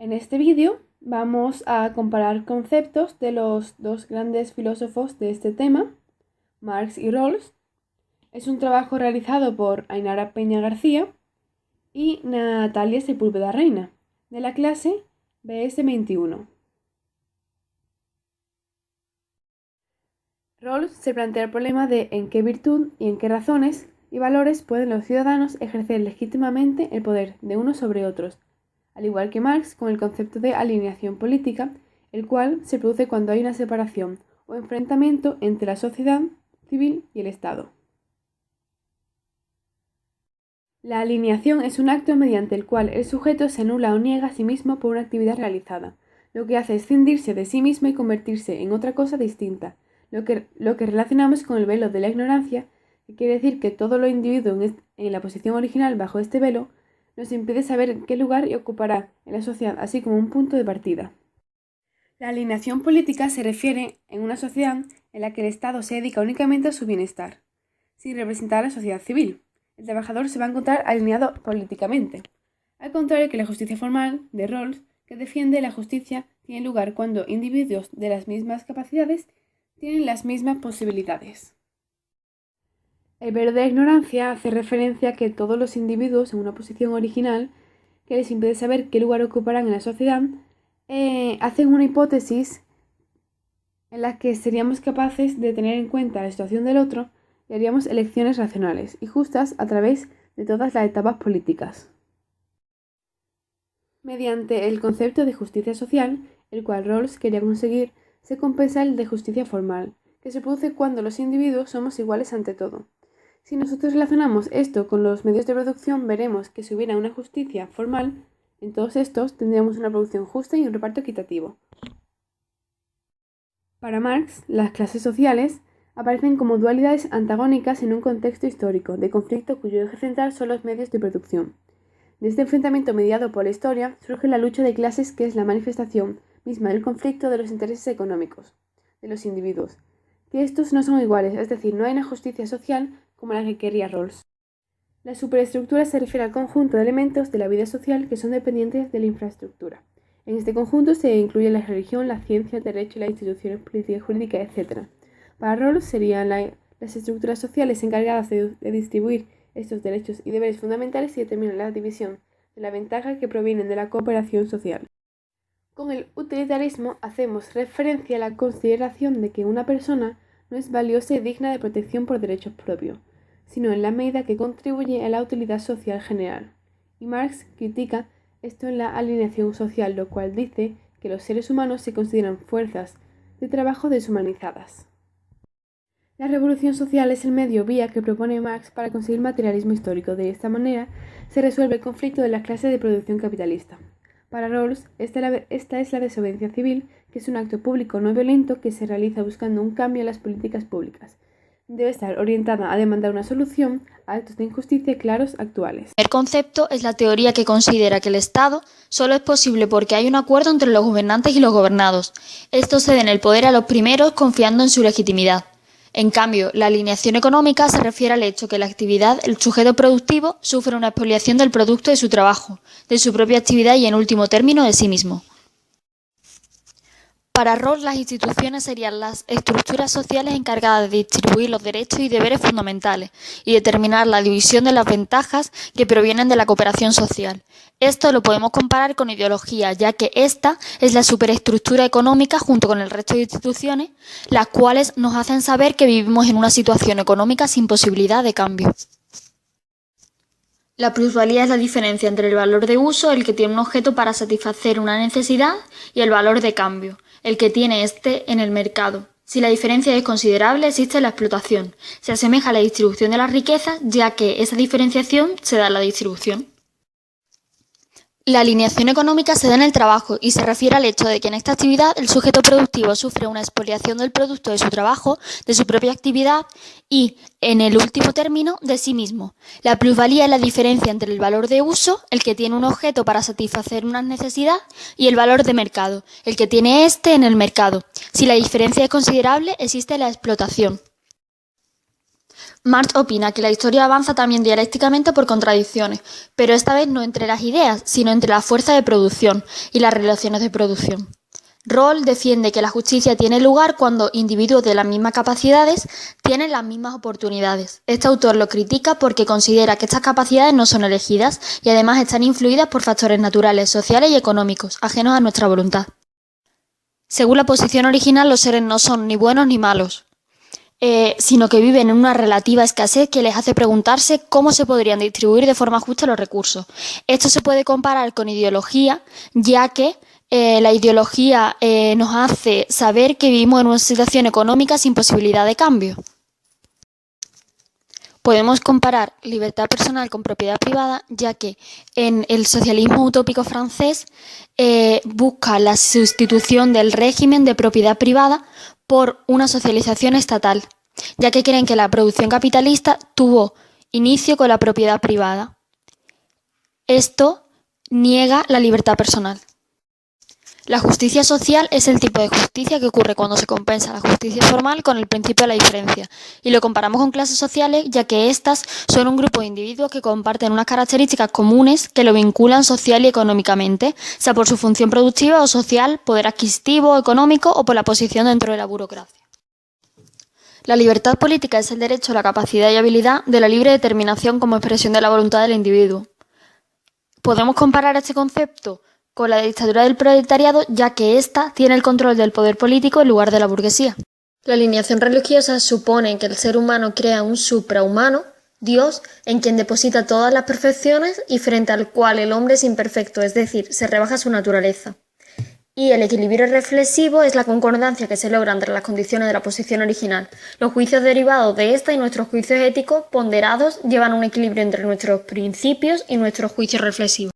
En este vídeo vamos a comparar conceptos de los dos grandes filósofos de este tema, Marx y Rawls. Es un trabajo realizado por Ainara Peña García y Natalia Sepúlveda Reina, de la clase BS21. Rawls se plantea el problema de en qué virtud y en qué razones y valores pueden los ciudadanos ejercer legítimamente el poder de unos sobre otros, al igual que Marx con el concepto de alineación política, el cual se produce cuando hay una separación o enfrentamiento entre la sociedad civil y el Estado. La alineación es un acto mediante el cual el sujeto se anula o niega a sí mismo por una actividad realizada. Lo que hace es escindirse de sí mismo y convertirse en otra cosa distinta, lo que relacionamos con el velo de la ignorancia, que quiere decir que todo lo individuo en la posición original bajo este velo nos impide saber qué lugar ocupará en la sociedad, así como un punto de partida. La alineación política se refiere en una sociedad en la que el Estado se dedica únicamente a su bienestar, sin representar a la sociedad civil. El trabajador se va a encontrar alineado políticamente, al contrario que la justicia formal de Rawls, que defiende la justicia tiene lugar cuando individuos de las mismas capacidades tienen las mismas posibilidades. El velo de la ignorancia hace referencia a que todos los individuos en una posición original que les impide saber qué lugar ocuparán en la sociedad hacen una hipótesis en la que seríamos capaces de tener en cuenta la situación del otro y haríamos elecciones racionales y justas a través de todas las etapas políticas. Mediante el concepto de justicia social, el cual Rawls quería conseguir, se compensa el de justicia formal, que se produce cuando los individuos somos iguales ante todo. Si nosotros relacionamos esto con los medios de producción, veremos que si hubiera una justicia formal, en todos estos tendríamos una producción justa y un reparto equitativo. Para Marx, las clases sociales aparecen como dualidades antagónicas en un contexto histórico de conflicto cuyo eje central son los medios de producción. De este enfrentamiento mediado por la historia surge la lucha de clases, que es la manifestación misma del conflicto de los intereses económicos de los individuos, que estos no son iguales, es decir, no hay una justicia social como la que quería Rawls. La superestructura se refiere al conjunto de elementos de la vida social que son dependientes de la infraestructura. En este conjunto se incluye la religión, la ciencia, el derecho, las instituciones políticas, jurídicas, etc. Para Rawls serían las estructuras sociales encargadas de distribuir estos derechos y deberes fundamentales y determinan la división de la ventaja que provienen de la cooperación social. Con el utilitarismo hacemos referencia a la consideración de que una persona no es valiosa y digna de protección por derechos propios, sino en la medida que contribuye a la utilidad social general. Y Marx critica esto en la alineación social, lo cual dice que los seres humanos se consideran fuerzas de trabajo deshumanizadas. La revolución social es el medio vía que propone Marx para conseguir materialismo histórico. De esta manera se resuelve el conflicto de las clases de producción capitalista. Para Rawls, esta es la desobediencia civil, que es un acto público no violento que se realiza buscando un cambio en las políticas públicas. Debe estar orientada a demandar una solución a actos de injusticia claros actuales. El concepto es la teoría que considera que el Estado solo es posible porque hay un acuerdo entre los gobernantes y los gobernados. Estos ceden el poder a los primeros confiando en su legitimidad. En cambio, la alineación económica se refiere al hecho que la actividad, el sujeto productivo, sufre una expoliación del producto de su trabajo, de su propia actividad y, en último término, de sí mismo. Para Rawls, las instituciones serían las estructuras sociales encargadas de distribuir los derechos y deberes fundamentales y determinar la división de las ventajas que provienen de la cooperación social. Esto lo podemos comparar con ideología, ya que esta es la superestructura económica junto con el resto de instituciones, las cuales nos hacen saber que vivimos en una situación económica sin posibilidad de cambio. La plusvalía es la diferencia entre el valor de uso, el que tiene un objeto para satisfacer una necesidad, y el valor de cambio, el que tiene éste en el mercado. Si la diferencia es considerable, existe la explotación. Se asemeja a la distribución de las riquezas, ya que esa diferenciación se da en la distribución. La alineación económica se da en el trabajo y se refiere al hecho de que en esta actividad el sujeto productivo sufre una expoliación del producto de su trabajo, de su propia actividad y, en el último término, de sí mismo. La plusvalía es la diferencia entre el valor de uso, el que tiene un objeto para satisfacer una necesidad, y el valor de mercado, el que tiene éste en el mercado. Si la diferencia es considerable, existe la explotación. Marx opina que la historia avanza también dialécticamente por contradicciones, pero esta vez no entre las ideas, sino entre la fuerza de producción y las relaciones de producción. Rawls defiende que la justicia tiene lugar cuando individuos de las mismas capacidades tienen las mismas oportunidades. Este autor lo critica porque considera que estas capacidades no son elegidas y además están influidas por factores naturales, sociales y económicos, ajenos a nuestra voluntad. Según la posición original, los seres no son ni buenos ni malos, sino que viven en una relativa escasez que les hace preguntarse cómo se podrían distribuir de forma justa los recursos. Esto se puede comparar con ideología, ya que la ideología nos hace saber que vivimos en una situación económica sin posibilidad de cambio. Podemos comparar libertad personal con propiedad privada, ya que en el socialismo utópico francés busca la sustitución del régimen de propiedad privada por una socialización estatal, ya que creen que la producción capitalista tuvo inicio con la propiedad privada. Esto niega la libertad personal. La justicia social es el tipo de justicia que ocurre cuando se compensa la justicia formal con el principio de la diferencia, y lo comparamos con clases sociales, ya que éstas son un grupo de individuos que comparten unas características comunes que lo vinculan social y económicamente, sea por su función productiva o social, poder adquisitivo, económico o por la posición dentro de la burocracia. La libertad política es el derecho a la capacidad y habilidad de la libre determinación como expresión de la voluntad del individuo. Podemos comparar este concepto con la dictadura del proletariado, ya que ésta tiene el control del poder político en lugar de la burguesía. La alineación religiosa supone que el ser humano crea un suprahumano, Dios, en quien deposita todas las perfecciones y frente al cual el hombre es imperfecto, es decir, se rebaja su naturaleza. Y el equilibrio reflexivo es la concordancia que se logra entre las condiciones de la posición original. Los juicios derivados de esta y nuestros juicios éticos ponderados llevan un equilibrio entre nuestros principios y nuestros juicios reflexivos.